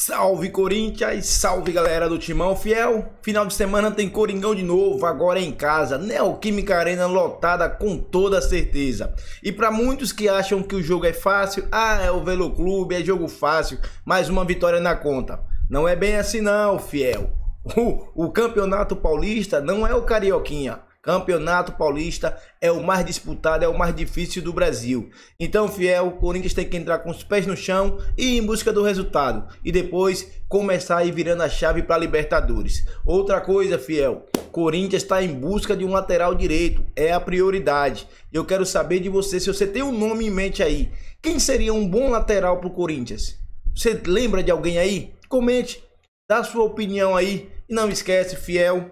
Salve Corinthians, salve galera do Timão Fiel. Final de semana tem Coringão de novo, agora em casa, Neoquímica Arena lotada com toda certeza. E para muitos que acham que o jogo é fácil, é o Velo Clube, é jogo fácil, mais uma vitória na conta. Não é bem assim não, Fiel. O Campeonato Paulista não é o Carioquinha. Campeonato Paulista é o mais disputado, é o mais difícil do Brasil. Então, Fiel, o Corinthians tem que entrar com os pés no chão e ir em busca do resultado. E depois começar a ir virando a chave para Libertadores. Outra coisa, Fiel, Corinthians está em busca de um lateral direito. É a prioridade. Eu quero saber de você, se você tem um nome em mente aí. Quem seria um bom lateral para o Corinthians? Você lembra de alguém aí? Comente, dá sua opinião aí. E não esquece, Fiel,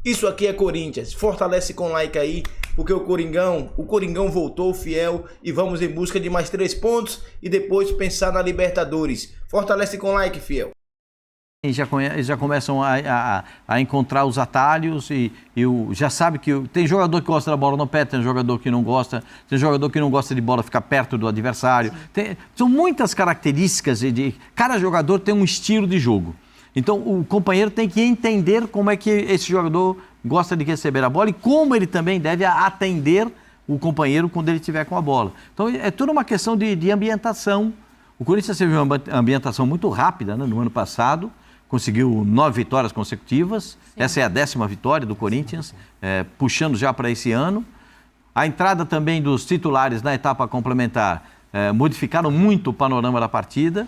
isso aqui é Corinthians, fortalece com like aí, porque o Coringão voltou, Fiel, e vamos em busca de mais 3 pontos e depois pensar na Libertadores. Fortalece com like, Fiel. Já começam a encontrar os atalhos e já sabe que tem jogador que gosta da bola no pé, tem jogador que não gosta, tem jogador que não gosta de bola ficar perto do adversário. São muitas características cada jogador tem um estilo de jogo. Então, o companheiro tem que entender como é que esse jogador gosta de receber a bola e como ele também deve atender o companheiro quando ele estiver com a bola. Então, é tudo uma questão de ambientação. O Corinthians teve uma ambientação muito rápida, né, no ano passado, conseguiu 9 vitórias consecutivas. Sim. Essa é a 10ª vitória do Corinthians, puxando já para esse ano. A entrada também dos titulares na etapa complementar modificaram muito o panorama da partida.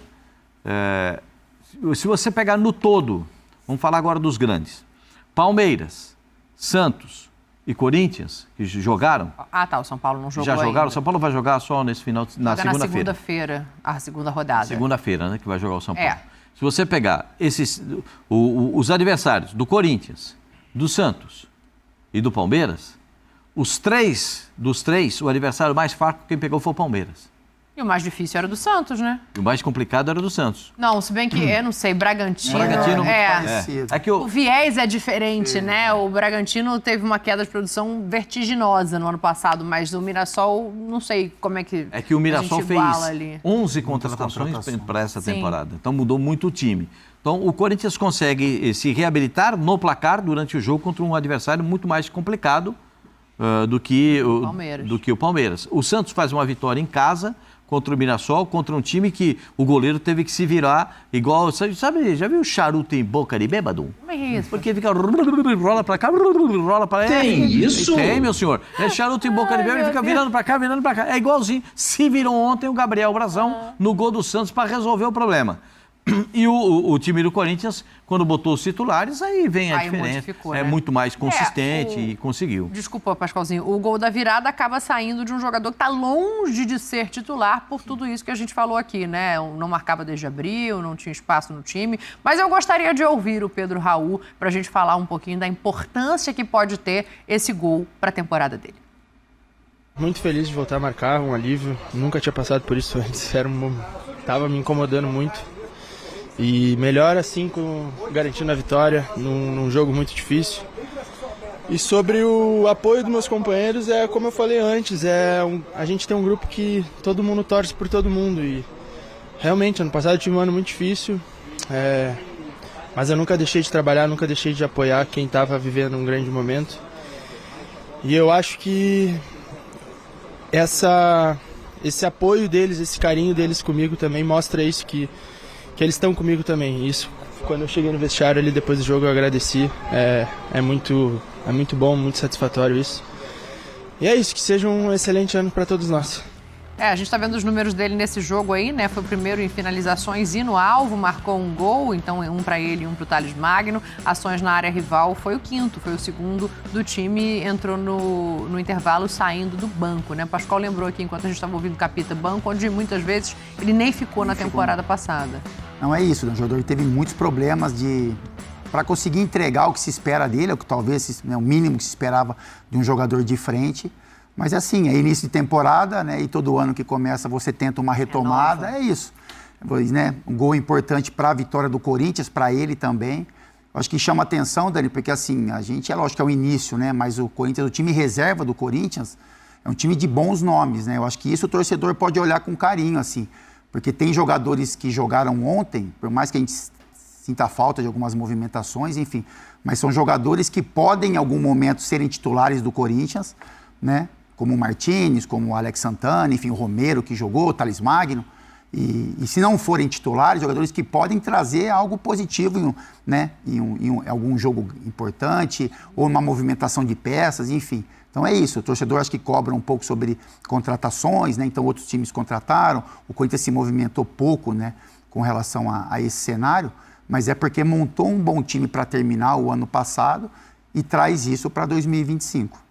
Se você pegar no todo, vamos falar agora dos grandes, Palmeiras, Santos e Corinthians, que jogaram. O São Paulo não jogou já jogaram, ainda. O São Paulo vai jogar só na segunda-feira. Na segunda-feira, a segunda rodada. Segunda-feira, né, que vai jogar o São Paulo. Se você pegar os adversários do Corinthians, do Santos e do Palmeiras, dos três, o adversário mais fraco quem pegou foi o Palmeiras. E o mais difícil era do Santos, né? E o mais complicado era do Santos. Não, se bem que, eu não sei, Bragantino... O viés é diferente, né? O Bragantino teve uma queda de produção vertiginosa no ano passado, mas o Mirassol, não sei como é que... É que o Mirassol fez 11 contratações para essa temporada. Então mudou muito o time. Então o Corinthians consegue se reabilitar no placar durante o jogo contra um adversário muito mais complicado do que o Palmeiras. O Santos faz uma vitória em casa contra o Mirassol, contra um time que o goleiro teve que se virar igual, sabe, já viu charuto em boca de bêbado? Como é isso? Porque fica rola pra cá, rola pra lá. Tem isso? Tem, meu senhor. É charuto em boca de bêbado e fica virando pra cá, virando pra cá. É igualzinho. Se virou ontem o Gabriel Brazão no gol do Santos para resolver o problema. E o time do Corinthians, quando botou os titulares, aí vem a diferença. É muito mais consistente e conseguiu. Desculpa, Pascoalzinho. O gol da virada acaba saindo de um jogador que está longe de ser titular por tudo isso que a gente falou aqui, né? Não marcava desde abril, não tinha espaço no time. Mas eu gostaria de ouvir o Pedro Raul para a gente falar um pouquinho da importância que pode ter esse gol para a temporada dele. Muito feliz de voltar a marcar, um alívio. Nunca tinha passado por isso antes. Tava me incomodando muito. E melhor assim, garantindo a vitória num jogo muito difícil. E sobre o apoio dos meus companheiros, como eu falei antes, a gente tem um grupo que todo mundo torce por todo mundo. E realmente, ano passado eu tive um ano muito difícil, mas eu nunca deixei de trabalhar, nunca deixei de apoiar quem estava vivendo um grande momento. E eu acho que esse apoio deles, esse carinho deles comigo também mostra isso, que eles estão comigo também. Isso, quando eu cheguei no vestiário ali depois do jogo, eu agradeci. É muito bom, muito satisfatório isso. E é isso, que seja um excelente ano para todos nós. A gente está vendo os números dele nesse jogo aí, né? Foi o primeiro em finalizações e no alvo, marcou um gol, então um para ele e um para o Thales Magno. Ações na área rival foi o 5º, foi o 2º do time, entrou no intervalo saindo do banco, né? O Pascoal lembrou aqui, enquanto a gente estava ouvindo o Capita, banco, onde muitas vezes ele nem ficou na temporada passada. Não é isso, né? O jogador teve muitos problemas para conseguir entregar o que se espera dele, o que talvez o mínimo que se esperava de um jogador de frente. Mas assim, é início de temporada, né? E todo ano que começa você tenta uma retomada, é isso. Né? Um gol importante para a vitória do Corinthians, para ele também. Acho que chama atenção, Dani, porque assim, a gente, é lógico que é o início, né? Mas o Corinthians, o time reserva do Corinthians, é um time de bons nomes, né? Eu acho que isso o torcedor pode olhar com carinho, assim. Porque tem jogadores que jogaram ontem, por mais que a gente sinta falta de algumas movimentações, enfim, mas são jogadores que podem em algum momento serem titulares do Corinthians, né? Como o Martínez, como o Alex Santana, enfim, o Romero que jogou, o Thales Magno. E se não forem titulares, jogadores que podem trazer algo positivo em algum jogo importante ou uma movimentação de peças, enfim. Então é isso, o torcedor acho que cobra um pouco sobre contratações, né? Então outros times contrataram, o Corinthians se movimentou pouco, né, com relação a esse cenário, mas é porque montou um bom time para terminar o ano passado e traz isso para 2025.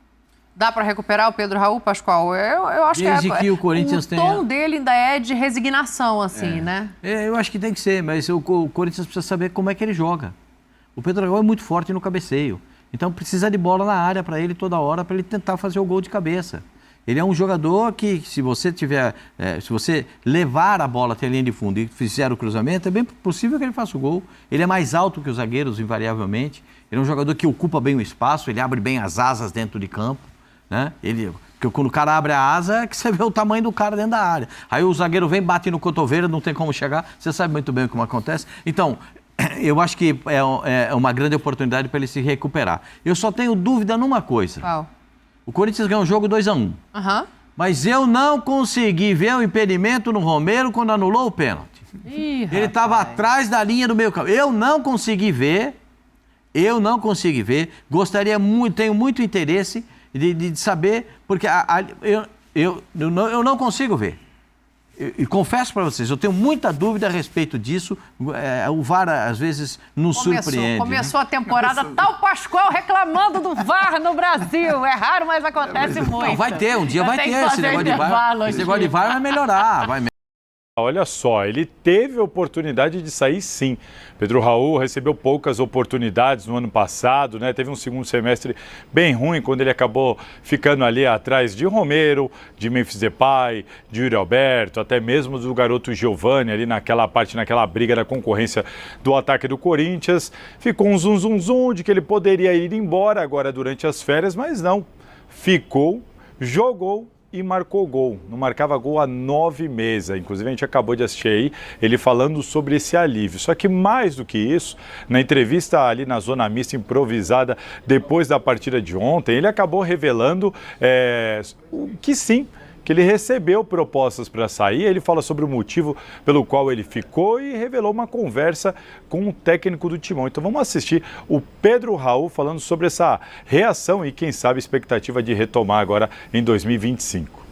Dá para recuperar o Pedro Raul, Pascoal? Eu acho Desde que o Corinthians o tom dele ainda é de resignação, assim, né? Eu acho que tem que ser, mas o Corinthians precisa saber como é que ele joga. O Pedro Raul é muito forte no cabeceio. Então precisa de bola na área para ele toda hora, para ele tentar fazer o gol de cabeça. Ele é um jogador que, se você levar a bola até a linha de fundo e fizer o cruzamento, é bem possível que ele faça o gol. Ele é mais alto que os zagueiros, invariavelmente. Ele é um jogador que ocupa bem o espaço, ele abre bem as asas dentro de campo. Né? Porque quando o cara abre a asa, é que você vê o tamanho do cara dentro da área. Aí o zagueiro vem, bate no cotovelo, não tem como chegar. Você sabe muito bem como acontece. Então, eu acho que é uma grande oportunidade para ele se recuperar. Eu só tenho dúvida numa coisa. Qual? O Corinthians ganhou o jogo 2-1. Mas eu não consegui ver o impedimento no Romero quando anulou o pênalti. Ele estava atrás da linha do meio campo. Eu não consegui ver. Gostaria muito, tenho muito interesse de saber, porque eu não consigo ver. E confesso para vocês, eu tenho muita dúvida a respeito disso. O VAR, às vezes, nos surpreende. Começou a temporada, tá o Pascoal reclamando do VAR no Brasil. É raro, mas acontece muito. Não, vai ter, um dia vai ter esse negócio de VAR. Esse negócio de VAR vai melhorar, Olha só, ele teve oportunidade de sair sim. Pedro Raul recebeu poucas oportunidades no ano passado, né? Teve um segundo semestre bem ruim, quando ele acabou ficando ali atrás de Romero, de Memphis Depay, de Yuri Alberto, até mesmo do garoto Giovani, ali naquela briga da concorrência do ataque do Corinthians. Ficou um zum de que ele poderia ir embora agora durante as férias, mas não. Ficou, jogou e marcou gol. Não marcava gol há 9 meses. Inclusive, a gente acabou de assistir aí ele falando sobre esse alívio. Só que mais do que isso, na entrevista ali na zona mista improvisada depois da partida de ontem, ele acabou revelando que sim, que ele recebeu propostas para sair. Ele fala sobre o motivo pelo qual ele ficou e revelou uma conversa com o técnico do Timão. Então vamos assistir o Pedro Raul falando sobre essa reação e, quem sabe, expectativa de retomar agora em 2025.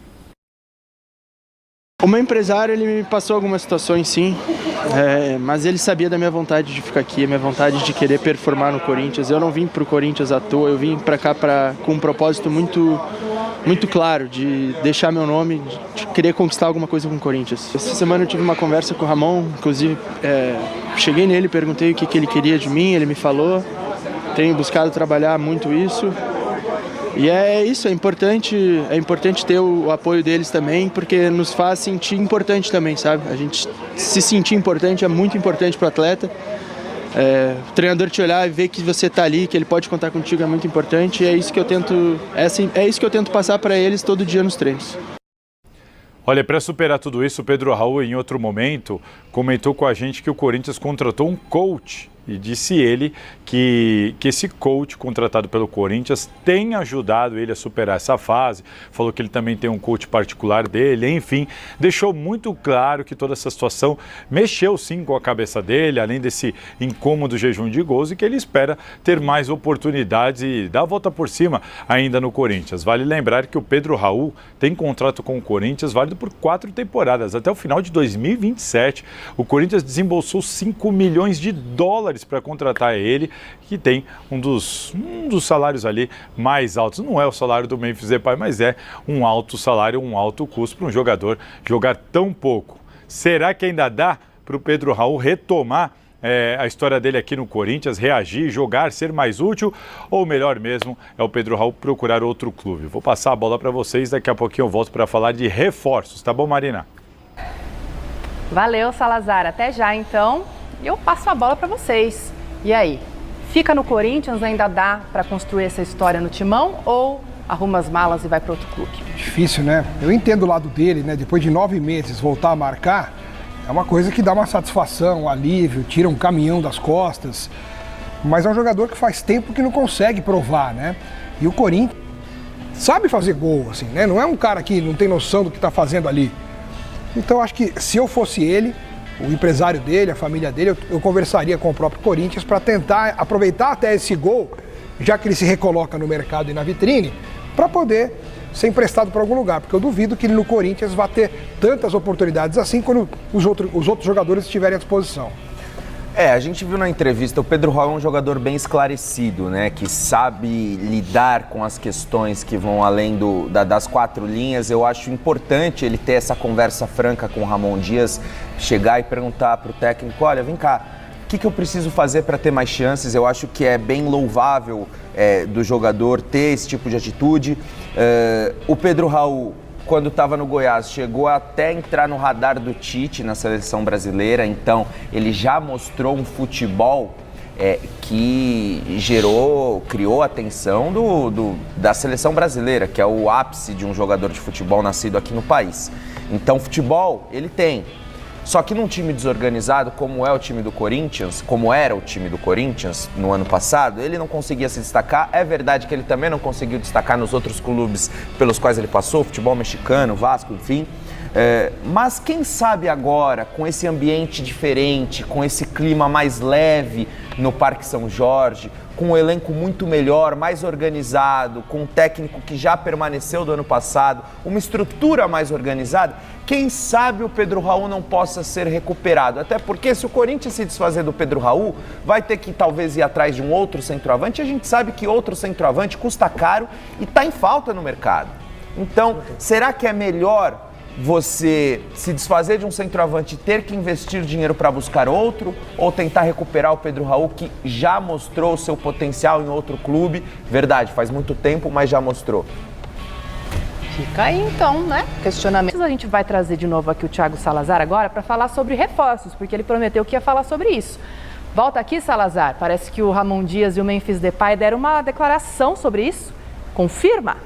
O meu empresário, ele me passou algumas situações, sim, mas ele sabia da minha vontade de ficar aqui, a minha vontade de querer performar no Corinthians. Eu não vim para o Corinthians à toa, eu vim para cá com um propósito muito claro de deixar meu nome, de querer conquistar alguma coisa com o Corinthians. Essa semana eu tive uma conversa com o Ramon, inclusive cheguei nele, perguntei o que ele queria de mim, ele me falou. Tenho buscado trabalhar muito isso. E é isso, é importante ter o apoio deles também, porque nos faz sentir importante também, sabe? A gente se sentir importante é muito importante para o atleta. O treinador te olhar e ver que você está ali, que ele pode contar contigo é muito importante, e é isso que eu tento passar para eles todo dia nos treinos. Olha, para superar tudo isso, o Pedro Raul, em outro momento, comentou com a gente que o Corinthians contratou um coach. E disse ele que esse coach contratado pelo Corinthians tem ajudado ele a superar essa fase. Falou que ele também tem um coach particular dele, enfim. Deixou muito claro que toda essa situação mexeu sim com a cabeça dele, além desse incômodo jejum de gols, e que ele espera ter mais oportunidades e dar a volta por cima ainda no Corinthians. Vale lembrar que o Pedro Raul tem contrato com o Corinthians válido por 4 temporadas. Até o final de 2027, o Corinthians desembolsou $5 milhões para contratar ele, que tem um dos salários ali mais altos. Não é o salário do Memphis Depay, mas é um alto salário, um alto custo para um jogador jogar tão pouco. Será que ainda dá para o Pedro Raul retomar a história dele aqui no Corinthians, reagir, jogar, ser mais útil? Ou melhor mesmo é o Pedro Raul procurar outro clube? Vou passar a bola para vocês, daqui a pouquinho eu volto para falar de reforços. Tá bom, Marina? Valeu, Salazar. Até já, então. Eu passo a bola para vocês. E aí? Fica no Corinthians, ainda dá para construir essa história no Timão, ou arruma as malas e vai para outro clube? Difícil, né? Eu entendo o lado dele, né? Depois de 9 meses voltar a marcar, É uma coisa que dá uma satisfação, um alívio, tira um caminhão das costas. Mas é um jogador que faz tempo que não consegue provar, né? E o Corinthians sabe fazer gol, assim, né? Não é um cara que não tem noção do que está fazendo ali. Então acho que se eu fosse ele, o empresário dele, a família dele, eu conversaria com o próprio Corinthians para tentar aproveitar até esse gol, já que ele se recoloca no mercado e na vitrine, para poder ser emprestado para algum lugar, porque eu duvido que ele no Corinthians vá ter tantas oportunidades assim quando os outros jogadores estiverem à disposição. A gente viu na entrevista, o Pedro Raul é um jogador bem esclarecido, né? Que sabe lidar com as questões que vão além das 4 linhas. Eu acho importante ele ter essa conversa franca com o Ramon Dias, chegar e perguntar para o técnico, olha, vem cá, o que eu preciso fazer para ter mais chances? Eu acho que é bem louvável do jogador ter esse tipo de atitude. O Pedro Raul, quando estava no Goiás, chegou até entrar no radar do Tite na seleção brasileira, então ele já mostrou um futebol que criou a atenção da seleção brasileira, que é o ápice de um jogador de futebol nascido aqui no país. Então futebol ele tem. Só que num time desorganizado, como é o time do Corinthians, como era o time do Corinthians no ano passado, ele não conseguia se destacar. É verdade que ele também não conseguiu destacar nos outros clubes pelos quais ele passou, futebol mexicano, Vasco, enfim. Mas quem sabe agora, com esse ambiente diferente, com esse clima mais leve no Parque São Jorge, com um elenco muito melhor, mais organizado, com um técnico que já permaneceu do ano passado, uma estrutura mais organizada, quem sabe o Pedro Raul não possa ser recuperado. Até porque se o Corinthians se desfazer do Pedro Raul, vai ter que talvez ir atrás de um outro centroavante, e a gente sabe que outro centroavante custa caro e está em falta no mercado. Então, será que é melhor você se desfazer de um centroavante e ter que investir dinheiro para buscar outro, ou tentar recuperar o Pedro Raul, que já mostrou o seu potencial em outro clube? Verdade, faz muito tempo, mas já mostrou. Fica aí então, né? Questionamento. A gente vai trazer de novo aqui o Thiago Salazar agora para falar sobre reforços, porque ele prometeu que ia falar sobre isso. Volta aqui, Salazar. Parece que o Ramon Dias e o Memphis Depay deram uma declaração sobre isso. Confirma?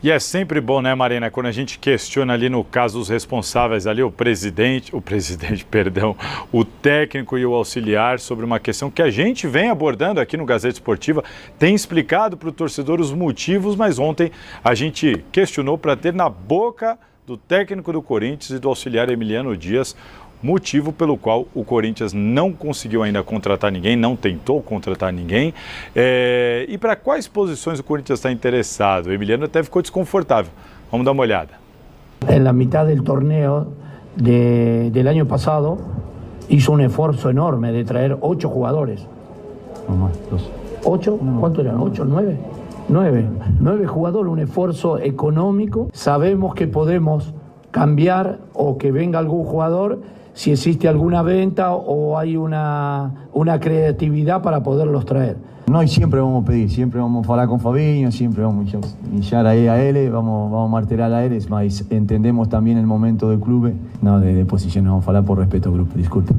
E é sempre bom, né, Marina, quando a gente questiona ali no caso os responsáveis ali, o técnico e o auxiliar sobre uma questão que a gente vem abordando aqui no Gazeta Esportiva, tem explicado para o torcedor os motivos, mas ontem a gente questionou para ter na boca do técnico do Corinthians e do auxiliar Emiliano Dias motivo pelo qual o Corinthians não conseguiu ainda contratar ninguém, não tentou contratar ninguém. E para quais posições o Corinthians está interessado? O Emiliano até ficou desconfortável. Vamos dar uma olhada. En la mitad del torneo del año pasado hizo un esfuerzo enorme de traer 8 jugadores. ¿8? ¿Cuánto eran? ¿8? ¿9? 9 jugadores, un esfuerzo económico. Sabemos que podemos cambiar o que venga algún jugador si existe alguna venta o hay una creatividad para poderlos traer. Nós siempre vamos a pedir, siempre vamos a falar com Fabinho, siempre vamos a iniciar ahí a él, vamos a martelar a él, mas entendemos también el momento del clube. No, de posiciones vamos a falar por respeto ao grupo, desculpe.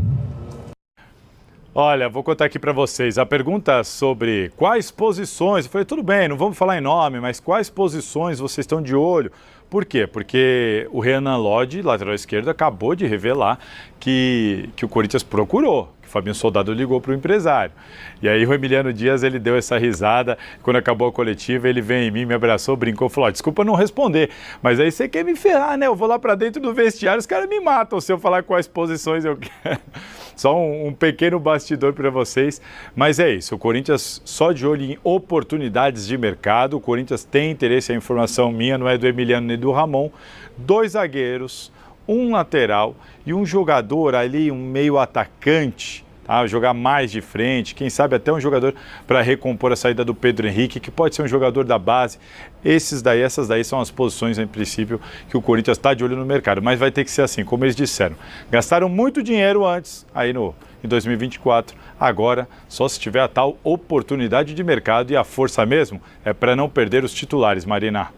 Olha, vou contar aqui para vocês. A pergunta sobre quais posições, eu falei, tudo bem, não vamos falar em nome, mas quais posições vocês estão de olho? Por quê? Porque o Renan Lodge, lateral esquerdo, acabou de revelar que o Corinthians procurou, que o Fabinho Soldado ligou para o empresário. E aí o Emiliano Dias, ele deu essa risada, quando acabou a coletiva, ele veio em mim, me abraçou, brincou, falou, desculpa não responder, mas aí você quer me ferrar, né? Eu vou lá para dentro do vestiário, os caras me matam se eu falar quais posições eu quero. Só um pequeno bastidor para vocês, mas é isso, o Corinthians só de olho em oportunidades de mercado, o Corinthians tem interesse, a informação minha não é do Emiliano nem do Ramon, 2 zagueiros, um lateral e um jogador ali, um meio atacante, tá? Jogar mais de frente, quem sabe até um jogador para recompor a saída do Pedro Henrique, que pode ser um jogador da base. Essas daí são as posições, em princípio, que o Corinthians está de olho no mercado, mas vai ter que ser assim, como eles disseram. Gastaram muito dinheiro antes, aí em 2024, agora só se tiver a tal oportunidade de mercado, e a força mesmo é para não perder os titulares, Marina.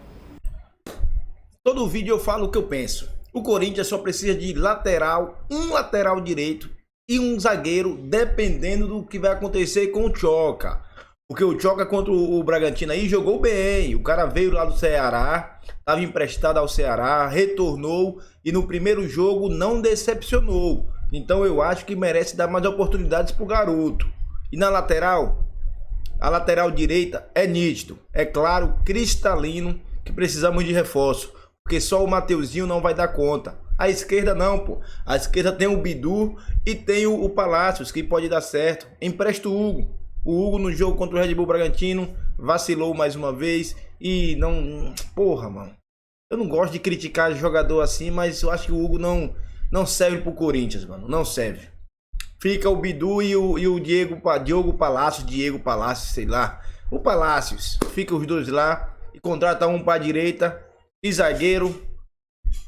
Todo vídeo eu falo o que eu penso. O Corinthians só precisa de lateral, um lateral direito e um zagueiro, dependendo do que vai acontecer com o Tchoca. Porque o Choca contra o Bragantino aí jogou bem. O cara veio lá do Ceará, estava emprestado ao Ceará, retornou e no primeiro jogo não decepcionou. Então eu acho que merece dar mais oportunidades pro garoto. E na lateral, a lateral direita é nítido, é claro, cristalino, que precisamos de reforço. Porque só o Mateuzinho não vai dar conta. A esquerda não, pô. A esquerda tem o Bidu e tem o Palácios, que pode dar certo. Empresta o Hugo. O Hugo no jogo contra o Red Bull Bragantino vacilou mais uma vez e não... Porra, mano. Eu não gosto de criticar jogador assim, mas eu acho que o Hugo não serve pro Corinthians, mano. Não serve. Fica o Bidu e o Diogo Palácios, sei lá. O Palácios. Fica os dois lá e contrata um pra direita e zagueiro.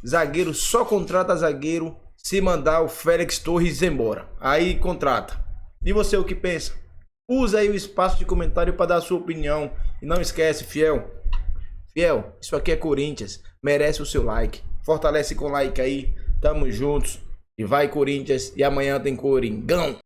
Zagueiro só contrata zagueiro se mandar o Félix Torres embora. Aí contrata. E você o que pensa? Usa aí o espaço de comentário para dar a sua opinião. E não esquece, fiel, isso aqui é Corinthians. Merece o seu like. Fortalece com like aí. Tamo juntos. E vai Corinthians. E amanhã tem Coringão.